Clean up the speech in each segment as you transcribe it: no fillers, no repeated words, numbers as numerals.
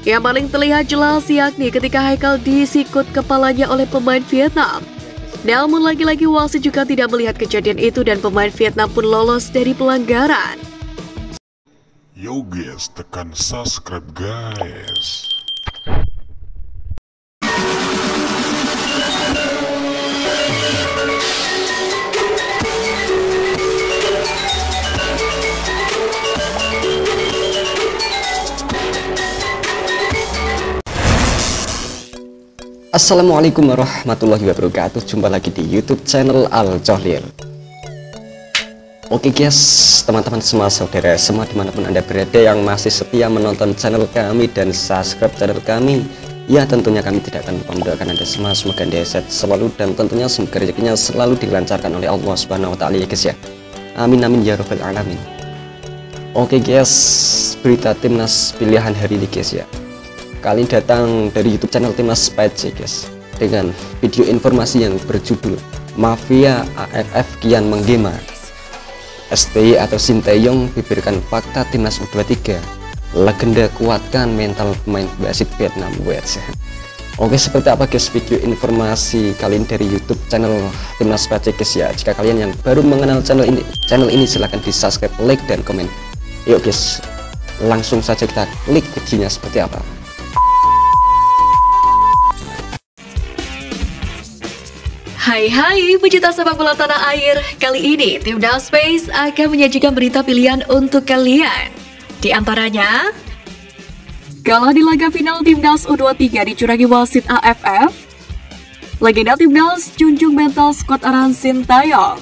Yang paling terlihat jelas yakni ketika Haikal disikut kepalanya oleh pemain Vietnam. Namun lagi-lagi wasit juga tidak melihat kejadian itu dan pemain Vietnam pun lolos dari pelanggaran. Yo guys, tekan subscribe guys. Assalamualaikum warahmatullahi wabarakatuh. Jumpa lagi di YouTube channel Al Cohlil. Oke guys, teman-teman semua, saudara semua dimanapun anda berada yang masih setia menonton channel kami dan subscribe channel kami, ya tentunya kami tidak tanpa mendoakan anda semua semoga anda sehat selalu dan tentunya semoga rezekinya selalu dilancarkan oleh Allah Subhanahu wa Ta'ala ya guys ya. Amin amin ya rabbal alamin. Oke guys, berita timnas pilihan hari ini guys ya. Kali ini datang dari YouTube channel Timnas PC guys, dengan video informasi yang berjudul Mafia AFF kian menggema. STY atau Sinteyong bibirkan fakta Timnas U23. Legenda kuatkan mental pemain wasit Vietnam. Oke, seperti apa guys video informasi kali ini dari YouTube channel Timnas PC guys ya. Jika kalian yang baru mengenal channel ini silahkan di subscribe, like dan komen. Yuk guys, langsung saja kita klik videonya seperti apa. Hai pecinta sepak bola tanah air, kali ini Timnas Space akan menyajikan berita pilihan untuk kalian. Di antaranya, kalah di laga final Timnas U23 dicurangi wasit AFF, legenda Timnas junjung mental skuad arahan Sinteyong,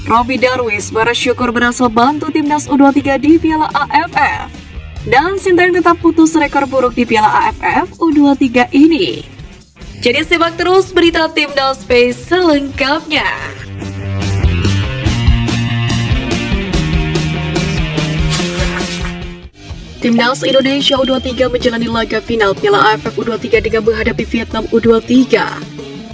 Robby Darwish bersyukur berhasil bantu Timnas U23 di Piala AFF, dan Sinteyong tetap putus rekor buruk di Piala AFF U23 ini. Jadi simak terus berita Timnas Space selengkapnya. Timnas Indonesia U23 menjalani laga final Piala AFF U23 dengan menghadapi Vietnam U23.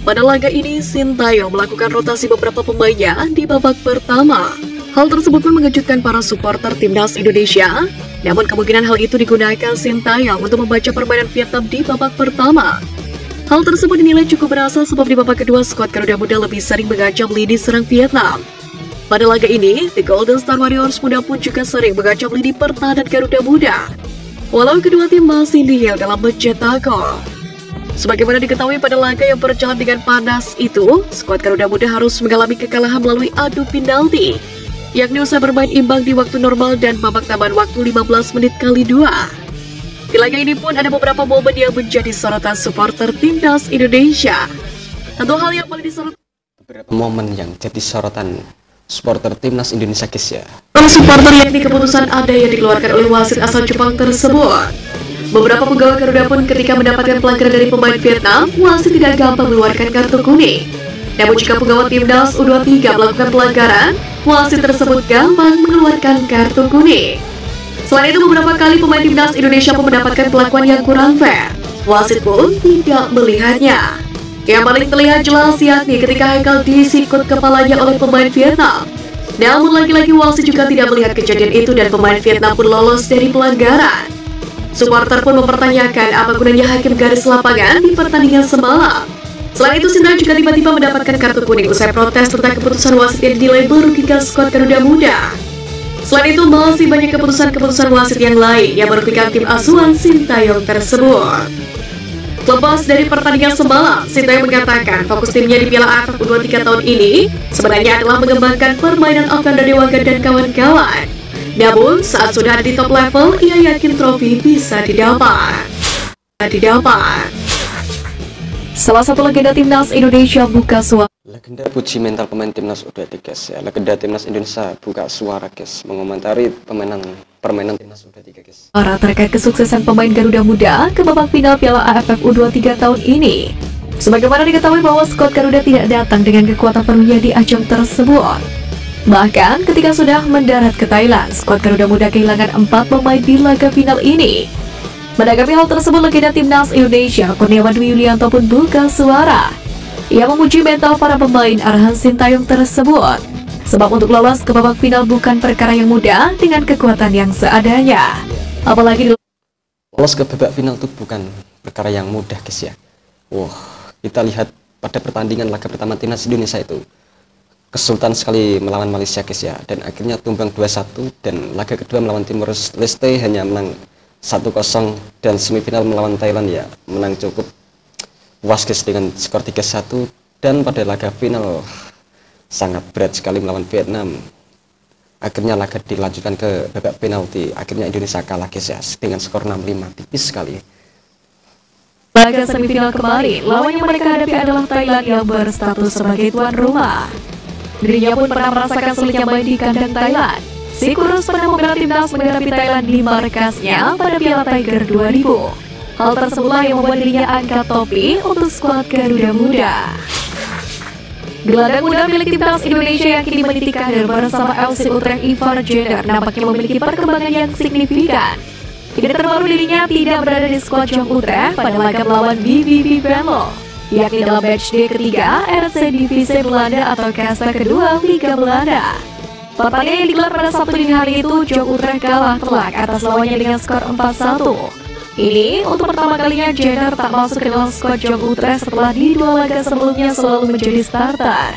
Pada laga ini, Sinteyong melakukan rotasi beberapa pemainnya di babak pertama. Hal tersebut pun mengejutkan para supporter Timnas Indonesia. Namun kemungkinan hal itu digunakan Sinteyong untuk membaca permainan Vietnam di babak pertama. Hal tersebut dinilai cukup berhasil sebab di babak kedua skuad Garuda Muda lebih sering mengacam lini serang Vietnam. Pada laga ini, The Golden Star Warriors Muda pun juga sering mengacam lini pertahanan Garuda Muda. Walau kedua tim masih nihil dalam mencetak gol. Sebagaimana diketahui pada laga yang berjalan dengan panas itu, skuad Garuda Muda harus mengalami kekalahan melalui adu penalti, yakni usai bermain imbang di waktu normal dan babak tambahan waktu 15 menit kali 2. Di laga ini pun ada beberapa momen yang menjadi sorotan supporter Timnas Indonesia. Tentu hal yang paling disorot beberapa momen yang jadi sorotan supporter Timnas Indonesia guys ya. Para supporter yakni keputusan ada yang dikeluarkan oleh wasit asal Jepang tersebut. Beberapa pegawai Garuda pun ketika mendapatkan pelanggaran dari pemain Vietnam, wasit tidak gampang mengeluarkan kartu kuning. Namun jika pegawai Timnas U23 melakukan pelanggaran, wasit tersebut gampang mengeluarkan kartu kuning. Selain itu, beberapa kali pemain Timnas Indonesia pun mendapatkan perlakuan yang kurang fair. Wasit pun tidak melihatnya. Yang paling terlihat jelas yakni ketika Haikal disikut kepalanya oleh pemain Vietnam. Namun lagi-lagi wasit juga tidak melihat kejadian itu dan pemain Vietnam pun lolos dari pelanggaran. Supporter pun mempertanyakan apa gunanya hakim garis lapangan di pertandingan semalam. Selain itu, Sinteyong juga tiba-tiba mendapatkan kartu kuning usai protes tentang keputusan wasit yang dinilai merugikan skuad Garuda Muda. Selain itu, masih banyak keputusan-keputusan wasit yang lain yang merugikan tim asuhan Sinteyong tersebut. Lepas dari pertandingan semalam, Sinteyong mengatakan fokus timnya di Piala AFF U23 tahun ini sebenarnya adalah mengembangkan permainan Okanda Dewaga dan kawan-kawan. Namun, saat sudah ada di top level, ia yakin trofi bisa didapat. Salah satu legenda Timnas Indonesia buka suara. Legenda puji mental pemain Timnas U23 guys ya. Legenda Timnas Indonesia buka suara guys mengomentari permainan Timnas U23 guys. Terkait kesuksesan pemain Garuda Muda ke babak final Piala AFF U23 tahun ini. Sebagaimana diketahui bahwa skuad Garuda tidak datang dengan kekuatan penuhnya di ajang tersebut. Bahkan ketika sudah mendarat ke Thailand, skuad Garuda Muda kehilangan 4 pemain di laga final ini. Menanggapi hal tersebut, legenda Timnas Indonesia Kurniawan Dwi Yulianto pun buka suara. Ia memuji mental para pemain arahan Sinteyong tersebut. Sebab untuk lolos ke babak final bukan perkara yang mudah dengan kekuatan yang seadanya. Apalagi lolos ke babak final itu bukan perkara yang mudah guys ya. Wah, kita lihat pada pertandingan laga pertama timnas Indonesia itu kesulitan sekali melawan Malaysia guys ya, dan akhirnya tumbang 2-1, dan laga kedua melawan Timor Leste hanya menang 1-0, dan semifinal melawan Thailand ya menang cukup puas guys dengan skor 3-1, dan pada laga final sangat berat sekali melawan Vietnam. Akhirnya laga dilanjutkan ke babak penalti, akhirnya Indonesia kalah guys ya dengan skor 6-5, tipis sekali. Laga semifinal kemarin, lawan yang mereka hadapi adalah Thailand yang berstatus sebagai tuan rumah. Dirinya pun pernah merasakan sulitnya main di kandang Thailand. Si Kurus pernah membela timnas menghadapi Thailand di markasnya pada Piala Tiger 2000. Hal tersebutlah yang membuat dirinya angkat topi untuk skuad Garuda Muda. Gelandang muda milik timnas Indonesia yang kini meniti karir bersama FC Utrecht, Ivar Jenner nampaknya memiliki perkembangan yang signifikan. Kini terbaru dirinya tidak berada di skuad Jong Utrecht pada laga melawan VVV Venlo, yakni dalam match day ketiga RC Divisi Belanda atau kasta kedua Liga Belanda. Pertandingan yang digelar pada Sabtu dini hari itu, Jong Utrecht kalah telak atas lawannya dengan skor 4-1. Ini untuk pertama kalinya Jenner tak masuk ke dalam skuad Jong Utrecht setelah di 2 laga sebelumnya selalu menjadi starter.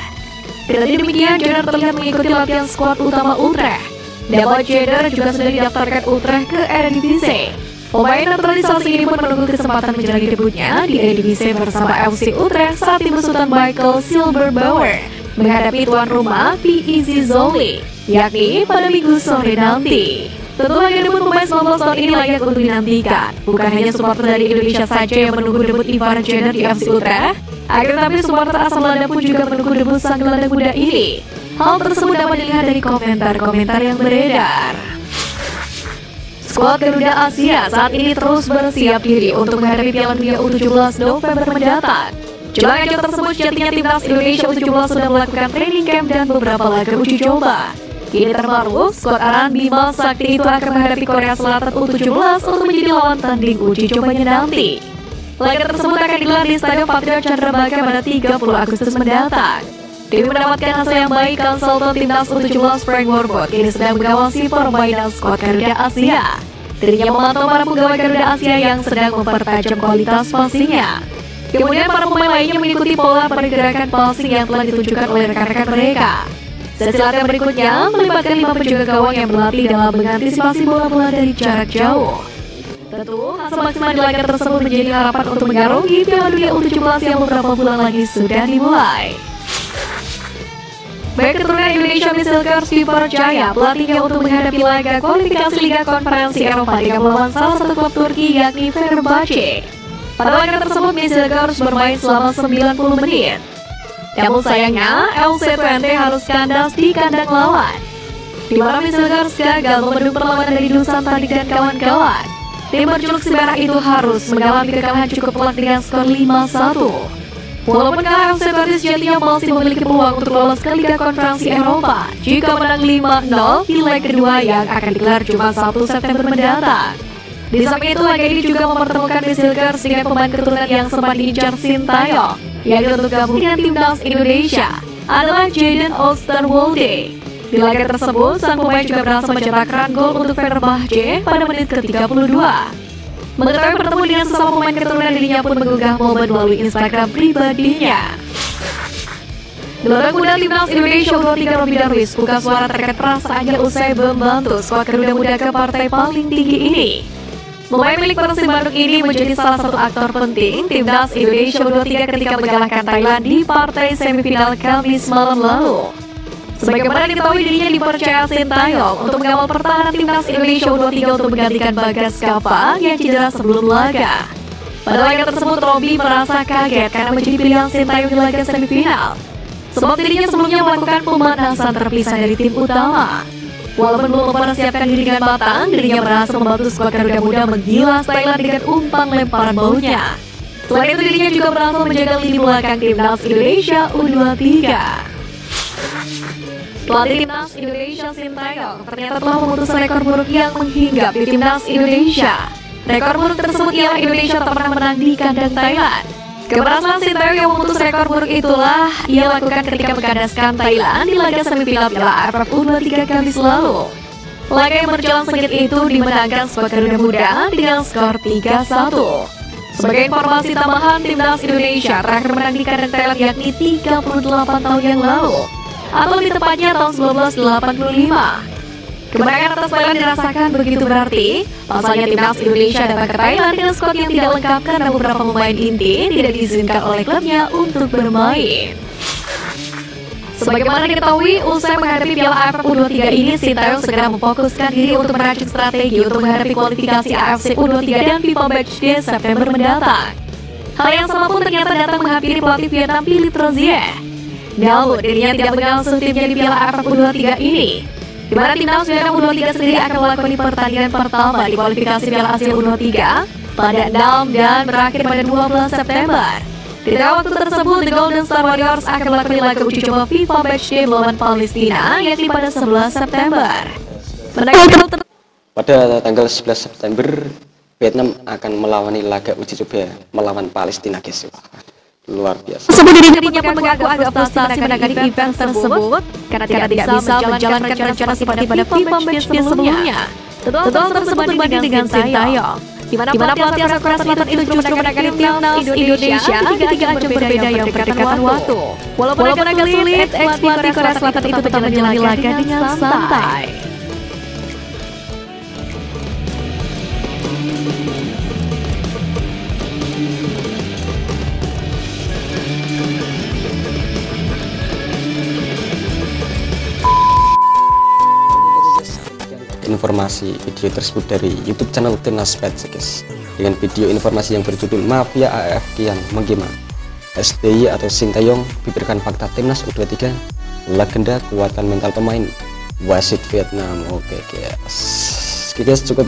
Kendati demikian, Jenner terlihat mengikuti latihan skuad utama Utrecht. Nama Jenner juga sudah didaftarkan Utrecht ke Eredivisie. Pemain naturalisasi ini pun menunggu kesempatan menjalani debutnya di Eredivisie bersama FC Utrecht saat tim besutan Michael Silberbauer menghadapi tuan rumah PEZ Zwolle, yakni pada Minggu sore nanti. Tentu laga debut pemain 19 tahun ini layak untuk dinantikan. Bukan hanya supporter dari Indonesia saja yang menunggu debut Ivar Jenner di FC Utrecht, akan tetapi supporter asal Belanda pun juga menunggu debut sang gelandang muda ini. Hal tersebut dapat dilihat dari komentar-komentar yang beredar. Skuad Garuda Asia saat ini terus bersiap diri untuk menghadapi Piala Dunia U17 November mendatang. Jelang ajang tersebut, sejatinya timnas Indonesia U17 sudah melakukan training camp dan beberapa laga uji coba. Kini terbaru, skuad Aran Bima Sakti itu akan menghadapi Korea Selatan U17 untuk menjadi lawan tanding uji cobanya nanti. Laga tersebut akan digelar di Stadion Patriot Candrabaga pada 30 Agustus mendatang. Demi mendapatkan hasil yang baik, konsultan timnas U17 Frank Warbot kini sedang mengawasi permainan skuad Garuda Asia. Dirinya memantau para pegawai Garuda Asia yang sedang mempertajam kualitas passingnya. Kemudian para pemain lainnya mengikuti pola pergerakan passing yang telah ditunjukkan oleh rekan-rekan mereka. Sesi latihan berikutnya melibatkan 5 penjaga gawang yang berlatih dalam mengantisipasi bola-bola dari jarak jauh. Tentu, hasil maksimal di laga tersebut menjadi harapan untuk mengarungi Piala Dunia U17 yang beberapa bulan lagi sudah dimulai. Baik keturunan Indonesia Misilkers dipercaya pelatihnya untuk menghadapi laga kualifikasi Liga Konferensi Eropa dengan melawan salah satu klub Turki yakni Fenerbahce. Pada laga tersebut Misilkers bermain selama 90 menit. Namun sayangnya, FC Twente harus kandas di kandang lawan, di mana Misilkers gagal membendung perlawanan dari Dusan Tanding dan kawan-kawan. Tim berjuluk si merah itu harus mengalami kekalahan cukup telak dengan skor 5-1. Walaupun kalah, FC Twente sejatinya masih memiliki peluang untuk lolos ke Liga Konferensi Eropa jika menang 5-0 di leg kedua yang akan digelar Jumat 1 September mendatang. Di samping itu, laga ini juga mempertemukan Misilkers dengan pemain keturunan yang sempat diincar Sintayong, yang untuk gabung dengan timnas Indonesia adalah Jadon Oosterwolde. Di laga tersebut, sang pemain juga berhasil mencetak run gol untuk Fenerbahce pada menit ke-32. Mengetahui bertemu dengan sesama pemain keturunan, dirinya pun mengunggah momen melalui Instagram pribadinya. Gelandang muda timnas Indonesia U23 Robby Darwis buka suara terkait perasaannya usai membantu skuad Garuda Muda ke partai paling tinggi ini. Pemain milik Persib Bandung ini menjadi salah satu aktor penting timnas Indonesia U23 ketika mengalahkan Thailand di partai semifinal Kamis malam lalu. Sebagaimana diketahui, dirinya dipercaya Sintayong untuk mengawal pertahanan timnas Indonesia U23 untuk menggantikan Bagas Kava yang cedera sebelum laga. Pada laga tersebut, Robby merasa kaget karena menjadi pilihan Sintayong di laga semifinal, sebab dirinya sebelumnya melakukan pemanasan terpisah dari tim utama. Walaupun belum mempersiapkan diri dengan matang, dirinya berhasil membantu skuad Garuda Muda menggilas Thailand dengan umpan lemparan baunya. Selain itu, dirinya juga berhasil menjaga lini belakang timnas Indonesia U23. Pelatih timnas Indonesia Sintayong ternyata telah memutus rekor buruk yang menghinggap di timnas Indonesia. Rekor buruk tersebut ialah Indonesia tak pernah menang di kandang Thailand. Keberhasilan Sintayong yang memutus rekor buruk itulah ia lakukan ketika mengkandaskan Thailand di laga semifinal Piala AFF U23 Kamis lalu. Laga yang berjalan sengit itu dimenangkan skuad Garuda Muda dengan skor 3-1. Sebagai informasi tambahan, Timnas Indonesia terakhir menang di kandang Thailand yakni 38 tahun yang lalu, atau lebih tepatnya tahun 1985. Kemenangan atas Thailand dirasakan begitu berarti. Pasalnya Timnas Indonesia datang ke Thailand dengan skuad yang tidak lengkap karena beberapa pemain inti tidak diizinkan oleh klubnya untuk bermain. Sebagaimana diketahui, usai menghadapi Piala AFF U23 ini, Sintayong segera memfokuskan diri untuk meracik strategi untuk menghadapi kualifikasi AFC U23 dan FIFA Matchday September mendatang. Hal yang sama pun ternyata datang menghampiri pelatih Vietnam Philippe Rozier. Namun, dirinya tidak mengasuh timnya di Piala AFF U23 ini, di mana timnas Vietnam U23 sendiri akan melakoni pertandingan pertama di kualifikasi Piala Asia U23 pada 6 dan berakhir pada 12 September. Di waktu tersebut, The Golden Star Warriors akan melakoni laga uji coba FIFA Matchday melawan Palestina, yakni pada 11 September. Pada tanggal 11 September, Vietnam akan melawani laga uji coba melawan Palestina, guys. Luar biasa. Dirinya pun mengaku agak frustasi menangani event tersebut karena tidak bisa menjalankan rencana seperti pada FIFA Matchday sebelumnya. Tentu hal tersebut berbanding dengan Sintayong, di mana pelatih asal Korea Selatan itu justru menangani timnas Indonesia di tiga ajang berbeda yang berdekatan waktu. Walaupun agak sulit, pelatih Korea Selatan itu tetap menjalani laga dengan santai. Informasi video tersebut dari YouTube channel Timnas Pets, guys, dengan video informasi yang berjudul Mafia AFF Kian Menggema, SBY atau Sintayong bibirkan fakta Timnas U23, legenda kuatkan mental pemain, wasit Vietnam. Oke guys, cukup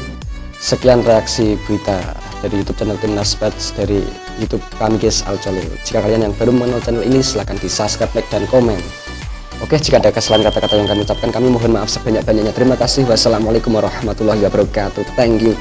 sekian reaksi berita dari YouTube channel Timnas Pets dari YouTube kami, guys, Alcolo. Jika kalian yang baru mengenal channel ini, silahkan di subscribe, like, dan komen. Oke, jika ada kesalahan kata-kata yang kami ucapkan, kami mohon maaf sebanyak-banyaknya. Terima kasih. Wassalamualaikum warahmatullahi wabarakatuh. Thank you.